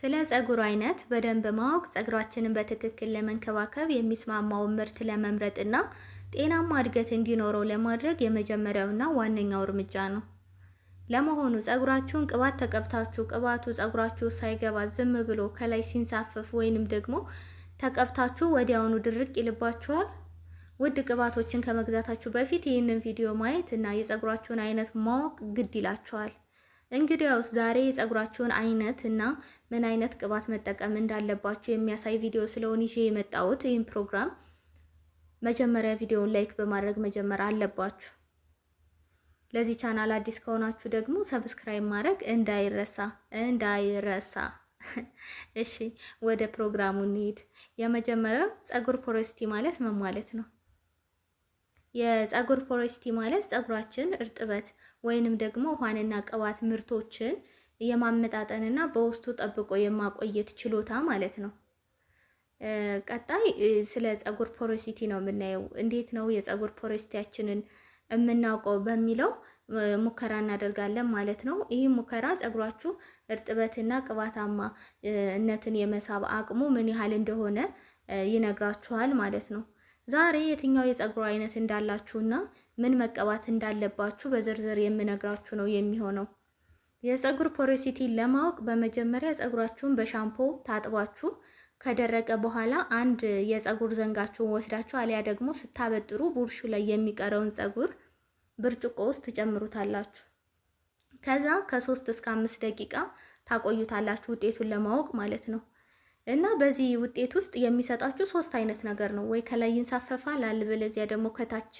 ስለ ፀጉር አይነት በደንብ ማወቅ ፀጉራችንን በትክክል ለመንከባከብ የሚስማማውን ምርት ለመምረጥ እና ጤናማ እድገት እንዲኖረው ለማድረግ የመጀመሪያውና ዋነኛው እርምጃ ነው። ለመሆኑ ፀጉራችሁን ቅባት ተቀብታችሁ ቅባቱ ፀጉራችሁ ሳይገባ ዝም ብሎ ከላይ ሲንሳፈፍ ወይንም ደግሞ ተቀብታችሁ ወዲያውኑ ድርቅ ይልባችኋል? ውድ ቅባቶችን ከመግዛታችሁ በፊት ይህንን ቪዲዮ ማየት እና የፀጉራችሁን አይነት ማወቅ ግድ ይላችኋል። እንግዲያውስ ዛሬ የፀጉራችሁን አይነት እና ምን አይነት ቅባት መጠቀም እንዳለባችሁ የሚያሳይ ቪዲዮ ስለሆነ ይዤ የመጣሁት ይህን ፕሮግራም መጀመሪያ ቪዲዮውን ላይክ በማድረግ መጀመር አለባችሁ። ለዚህ ቻናል አዲስ ከሆናችሁ ደግሞ ሰብስክራይብ ማድረግ እንዳይረሳ። እሺ ወደ ፕሮግራሙ እንሂድ። የመጀመሪያው ፀጉር ፖሮሲቲ ማለት ምን ማለት ነው? የፀጉር ፖሮሲቲ ማለት ፀጉራችን እርጥበት ወይንም ደግሞ ውሃንና ቅባት ምርቶችን የማመጣጠንና በውስጡ ጠብቆ የማቆየት ችሎታ ማለት ነው። ቀጣይ ስለ ፀጉር ፖሮሲቲ ነው የምናየው። እንዴት ነው የፀጉር ፖሮሲቲያችንን የምናውቀው በሚለው ሙከራ እናደርጋለን ማለት ነው። ይህ ሙከራ ፀጉራችሁ እርጥበትና ቅባታማነትን የመሳብ አቅሙ ምን ያህል እንደሆነ ይነግራችኋል ማለት ነው። ዛሬ የትኛው የፀጉር አይነት እንዳላችሁና ምን መቀባት እንዳለባችሁ በዝርዝር የምነግራችሁ ነው የሚሆነው። የፀጉር ፖሮሲቲ ለማወቅ በመጀመሪያ ፀጉራችሁን በሻምፖ ታጥባችሁ ከደረቀ በኋላ አንድ የፀጉር ዘንጋችሁን ወስዳችሁ አሊያ ደግሞ ስታበጥሩ ቡርሹ ላይ የሚቀረውን ፀጉር ብርጭቆ ውስጥ ትጨምሩታላችሁ። ከዛ ከ3 እስከ 5 ደቂቃ ታቆዩታላችሁ ውጤቱን ለማወቅ ማለት ነው። እና በዚህ ውጤት ውስጥ የሚሰጣችሁ 3 አይነት ነገር ነው። ወይ ከላይ ይንሳፈፋል፣ አለበለዚያ ደግሞ ከታች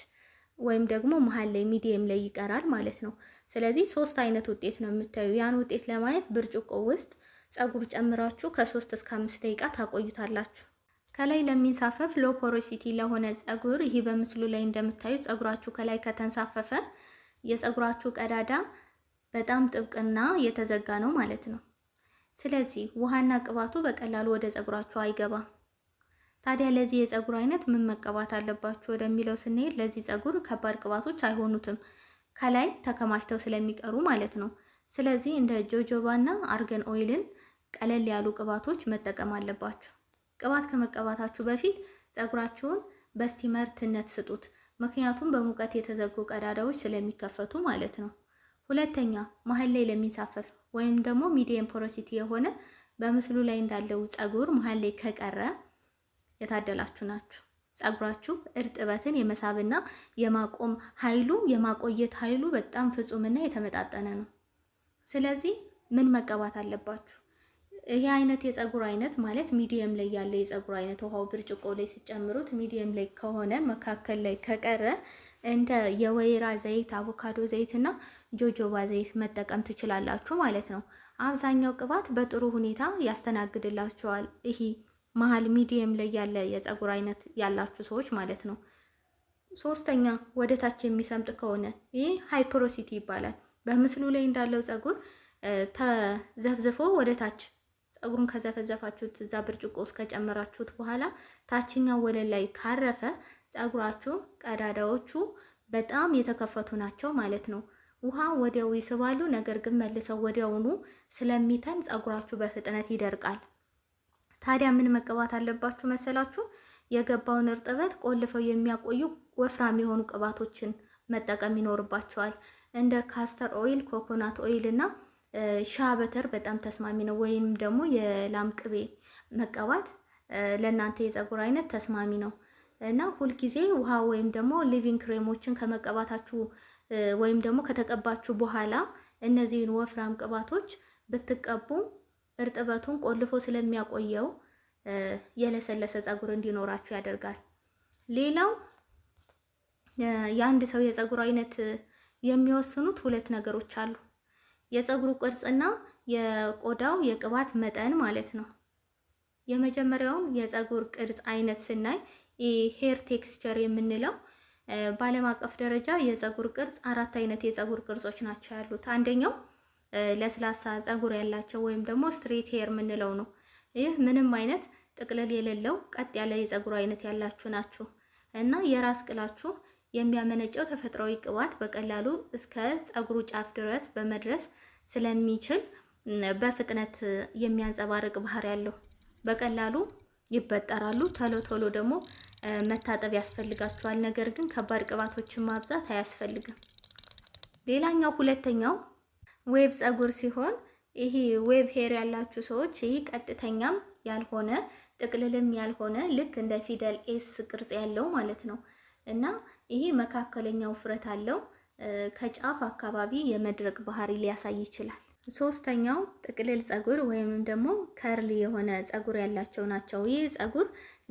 ወይም ደግሞ መሃል ላይ ሚዲየም ላይ ይቀራል ማለት ነው። ስለዚህ 3 አይነት ውጤት ነው የምታዩ። ያን ውጤት ለማየት ብርጭቆ ውስጥ ፀጉር ጨምራችሁ ከ3 እስከ 5 ደቂቃ ታቆዩታላችሁ። ከላይ ለሚንሳፈፍ ሎ ፖሮሲቲ ለሆነ ፀጉር ይሄ በምስሉ ላይ እንደምታዩት ፀጉራችሁ ከላይ ከተንሳፈፈ የፀጉራችሁ ቀዳዳ በጣም ጥብቅና የተዘጋ ነው ማለት ነው። ስለዚህ ውሃና ቅባቱ በቀላሉ ወደ ፀጉራችሁ አይገባም። ታዲያ ለዚህ የፀጉር አይነት ምን መቀባት አለባችሁ ወደሚለው ስንሄድ ለዚህ ፀጉር ከባድ ቅባቶች አይሆኑትም ከላይ ተከማችተው ስለሚቀሩ ማለት ነው። ስለዚህ እንደ ጆጆባና አርገን ኦይልን ቀለል ያሉ ቅባቶች መጠቀም አለባችሁ። ቅባት ከመቀባታችሁ በፊት ፀጉራችሁን በስቲመር ትነት ስጡት፣ ምክንያቱም በሙቀት የተዘጉ ቀዳዳዎች ስለሚከፈቱ ማለት ነው። ሁለተኛ መሀል ላይ ለሚንሳፈፍ ወይም ደግሞ ሚዲየም ፖሮሲቲ የሆነ በምስሉ ላይ እንዳለው ፀጉር መሀል ላይ ከቀረ የታደላችሁ ናችሁ። ፀጉራችሁ እርጥበትን የመሳብና የማቆም ኃይሉ የማቆየት ኃይሉ በጣም ፍጹምና የተመጣጠነ ነው። ስለዚህ ምን መቀባት አለባችሁ? ይሄ አይነት የፀጉር አይነት ማለት ሚዲየም ላይ ያለ የፀጉር አይነት ውሃው ብርጭቆ ላይ ሲጨምሩት ሚዲየም ላይ ከሆነ መካከል ላይ ከቀረ እንደ የወይራ ዘይት፣ አቮካዶ ዘይት እና ጆጆባ ዘይት መጠቀም ትችላላችሁ ማለት ነው። አብዛኛው ቅባት በጥሩ ሁኔታ ያስተናግድላችኋል። ይሄ መሃል ሚዲየም ላይ ያለ የፀጉር አይነት ያላችሁ ሰዎች ማለት ነው። ሶስተኛ ወደ ታች የሚሰምጥ ከሆነ ይሄ ሃይ ፖሮሲቲ ይባላል። በምስሉ ላይ እንዳለው ፀጉር ተዘፍዝፎ ወደ ታች ፀጉሩን ከዘፈዘፋችሁት እዛ ብርጭቆ ውስጥ ከጨመራችሁት በኋላ ታችኛው ወለል ላይ ካረፈ ፀጉራችሁ ቀዳዳዎቹ በጣም የተከፈቱ ናቸው ማለት ነው። ውሃ ወዲያው ይስባሉ፣ ነገር ግን መልሰው ወዲያውኑ ስለሚተን ፀጉራችሁ በፍጥነት ይደርቃል። ታዲያ ምን መቀባት አለባችሁ መሰላችሁ? የገባውን እርጥበት ቆልፈው የሚያቆዩ ወፍራም የሆኑ ቅባቶችን መጠቀም ይኖርባችኋል። እንደ ካስተር ኦይል፣ ኮኮናት ኦይል እና ሻ በተር በጣም ተስማሚ ነው። ወይም ደግሞ የላም ቅቤ መቀባት ለእናንተ የፀጉር አይነት ተስማሚ ነው እና ሁልጊዜ ውሃ ወይም ደግሞ ሊቪንግ ክሬሞችን ከመቀባታችሁ ወይም ደግሞ ከተቀባችሁ በኋላ እነዚህን ወፍራም ቅባቶች ብትቀቡ እርጥበቱን ቆልፎ ስለሚያቆየው የለሰለሰ ፀጉር እንዲኖራችሁ ያደርጋል። ሌላው የአንድ ሰው የፀጉር አይነት የሚወስኑት 2 ነገሮች አሉ። የፀጉሩ ቅርጽና የቆዳው የቅባት መጠን ማለት ነው። የመጀመሪያውን የፀጉር ቅርጽ አይነት ስናይ ሄር ቴክስቸር የምንለው በዓለም አቀፍ ደረጃ የፀጉር ቅርጽ 4 አይነት የፀጉር ቅርጾች ናቸው ያሉት። አንደኛው ለስላሳ ፀጉር ያላቸው ወይም ደግሞ ስትሬት ሄር የምንለው ነው። ይህ ምንም አይነት ጥቅልል የሌለው ቀጥ ያለ የፀጉር አይነት ያላችሁ ናችሁ እና የራስ ቅላችሁ የሚያመነጨው ተፈጥሯዊ ቅባት በቀላሉ እስከ ፀጉሩ ጫፍ ድረስ በመድረስ ስለሚችል በፍጥነት የሚያንጸባርቅ ባህሪ ያለው በቀላሉ ይበጠራሉ። ቶሎ ቶሎ ደግሞ መታጠብ ያስፈልጋቸዋል። ነገር ግን ከባድ ቅባቶችን ማብዛት አያስፈልግም። ሌላኛው ሁለተኛው ዌቭ ፀጉር ሲሆን ይሄ ዌቭ ሄር ያላችሁ ሰዎች ይሄ ቀጥተኛም ያልሆነ ጥቅልልም ያልሆነ ልክ እንደ ፊደል ኤስ ቅርጽ ያለው ማለት ነው እና ይሄ መካከለኛ ውፍረት አለው። ከጫፍ አካባቢ የመድረቅ ባህሪ ሊያሳይ ይችላል። ሶስተኛው ጥቅልል ፀጉር ወይም ደግሞ ከርሊ የሆነ ፀጉር ያላቸው ናቸው። ይህ ፀጉር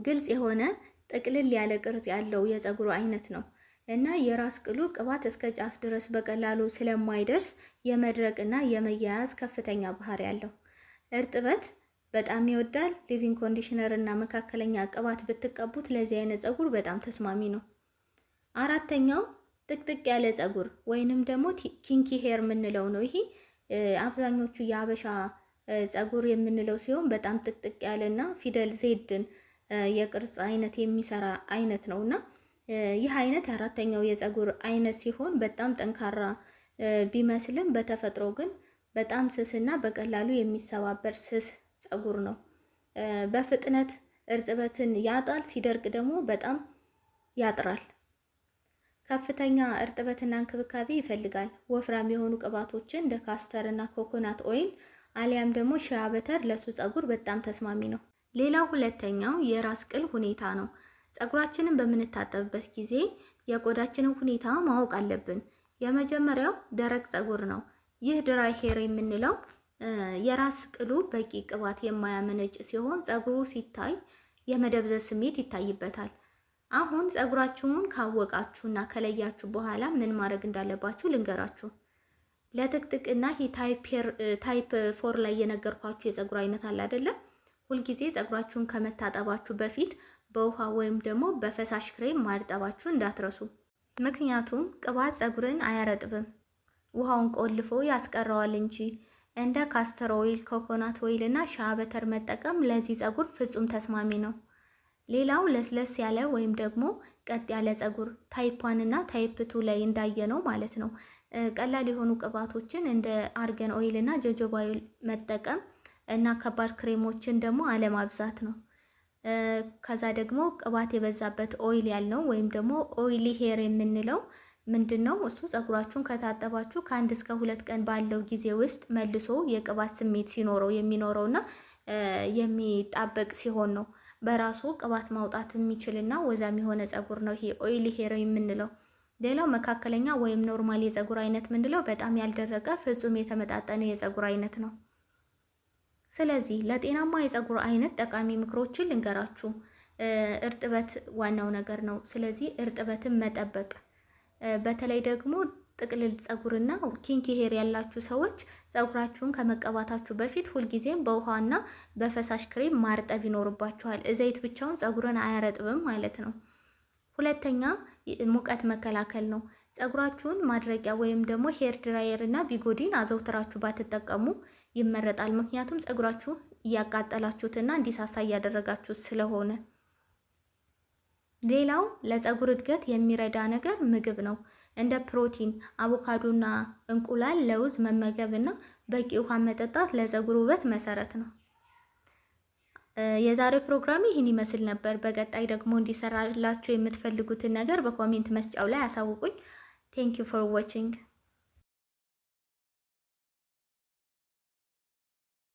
ግልጽ የሆነ ጥቅልል ያለ ቅርጽ ያለው የፀጉር አይነት ነው እና የራስ ቅሉ ቅባት እስከ ጫፍ ድረስ በቀላሉ ስለማይደርስ የመድረቅና የመያያዝ ከፍተኛ ባህሪ ያለው። እርጥበት በጣም ይወዳል። ሊቪንግ ኮንዲሽነር እና መካከለኛ ቅባት ብትቀቡት ለዚህ አይነት ፀጉር በጣም ተስማሚ ነው። አራተኛው ጥቅጥቅ ያለ ፀጉር ወይንም ደግሞ ኪንኪ ሄር የምንለው ነው። ይሄ አብዛኞቹ የአበሻ ፀጉር የምንለው ሲሆን በጣም ጥቅጥቅ ያለና ፊደል ዜድን የቅርጽ አይነት የሚሰራ አይነት ነውና ይህ አይነት አራተኛው የፀጉር አይነት ሲሆን በጣም ጠንካራ ቢመስልም በተፈጥሮ ግን በጣም ስስና በቀላሉ የሚሰባበር ስስ ፀጉር ነው። በፍጥነት እርጥበትን ያጣል፣ ሲደርቅ ደግሞ በጣም ያጥራል። ከፍተኛ እርጥበትና እንክብካቤ ይፈልጋል። ወፍራም የሆኑ ቅባቶችን እንደ ካስተር እና ኮኮናት ኦይል አሊያም ደግሞ ሺያ በተር ለሱ ፀጉር በጣም ተስማሚ ነው። ሌላው ሁለተኛው የራስ ቅል ሁኔታ ነው። ፀጉራችንን በምንታጠብበት ጊዜ የቆዳችንን ሁኔታ ማወቅ አለብን። የመጀመሪያው ደረቅ ፀጉር ነው። ይህ ድራይ ሄር የምንለው የራስ ቅሉ በቂ ቅባት የማያመነጭ ሲሆን ፀጉሩ ሲታይ የመደብዘዝ ስሜት ይታይበታል። አሁን ፀጉራችሁን ካወቃችሁና ከለያችሁ በኋላ ምን ማድረግ እንዳለባችሁ ልንገራችሁ። ለጥቅጥቅና ታይፕ 4 ላይ የነገርኳችሁ የፀጉር አይነት አለ አይደለም? ሁልጊዜ ፀጉራችሁን ከመታጠባችሁ በፊት በውሃ ወይም ደግሞ በፈሳሽ ክሬም ማርጠባችሁ እንዳትረሱ። ምክንያቱም ቅባት ፀጉርን አያረጥብም፣ ውሃውን ቆልፎ ያስቀረዋል እንጂ። እንደ ካስተር ኦይል፣ ኮኮናት ኦይል እና ሺያ በተር መጠቀም ለዚህ ፀጉር ፍጹም ተስማሚ ነው። ሌላው ለስለስ ያለ ወይም ደግሞ ቀጥ ያለ ፀጉር ታይፕ 1 እና ታይፕ 2 ላይ እንዳየነው ማለት ነው። ቀላል የሆኑ ቅባቶችን እንደ አርገን ኦይል እና ጆጆባ ኦይል መጠቀም እና ከባድ ክሬሞችን ደግሞ አለማብዛት ነው። ከዛ ደግሞ ቅባት የበዛበት ኦይል ያልነው ወይም ደግሞ ኦይሊ ሄር የምንለው ምንድነው? እሱ ፀጉራችሁን ከታጠባችሁ ከ1 እስከ 2 ቀን ባለው ጊዜ ውስጥ መልሶ የቅባት ስሜት ሲኖረው የሚኖረውና የሚጣበቅ ሲሆን ነው። በራሱ ቅባት ማውጣት የሚችልና ወዛም የሆነ ፀጉር ነው ይሄ ኦይሊ ሄር የምንለው። ሌላው መካከለኛ ወይም ኖርማል የፀጉር አይነት ምንድነው? በጣም ያልደረቀ ፍጹም የተመጣጠነ የፀጉር አይነት ነው። ስለዚህ ለጤናማ የፀጉር አይነት ጠቃሚ ምክሮችን ልንገራችሁ። እርጥበት ዋናው ነገር ነው። ስለዚህ እርጥበትን መጠበቅ፣ በተለይ ደግሞ ጥቅልል ፀጉርና ኪንኪ ሄር ያላችሁ ሰዎች ፀጉራችሁን ከመቀባታችሁ በፊት ሁልጊዜም በውሃና በፈሳሽ ክሬም ማርጠብ ይኖርባችኋል። ዘይት ብቻውን ፀጉርን አያረጥብም ማለት ነው። ሁለተኛ ሙቀት መከላከል ነው። ፀጉራችሁን ማድረቂያ ወይም ደግሞ ሄር ድራየር እና ቢጎዲን አዘውትራችሁ ባትጠቀሙ ይመረጣል። ምክንያቱም ፀጉራችሁ እያቃጠላችሁትና እንዲሳሳ እያደረጋችሁት ስለሆነ። ሌላው ለፀጉር እድገት የሚረዳ ነገር ምግብ ነው። እንደ ፕሮቲን፣ አቮካዶና እንቁላል፣ ለውዝ መመገብና በቂ ውሃ መጠጣት ለፀጉር ውበት መሰረት ነው። የዛሬው ፕሮግራም ይህን ይመስል ነበር። በቀጣይ ደግሞ እንዲሰራላችሁ የምትፈልጉትን ነገር በኮሜንት መስጫው ላይ አሳውቁኝ። ቴንክ ዩ ፎር ዋቺንግ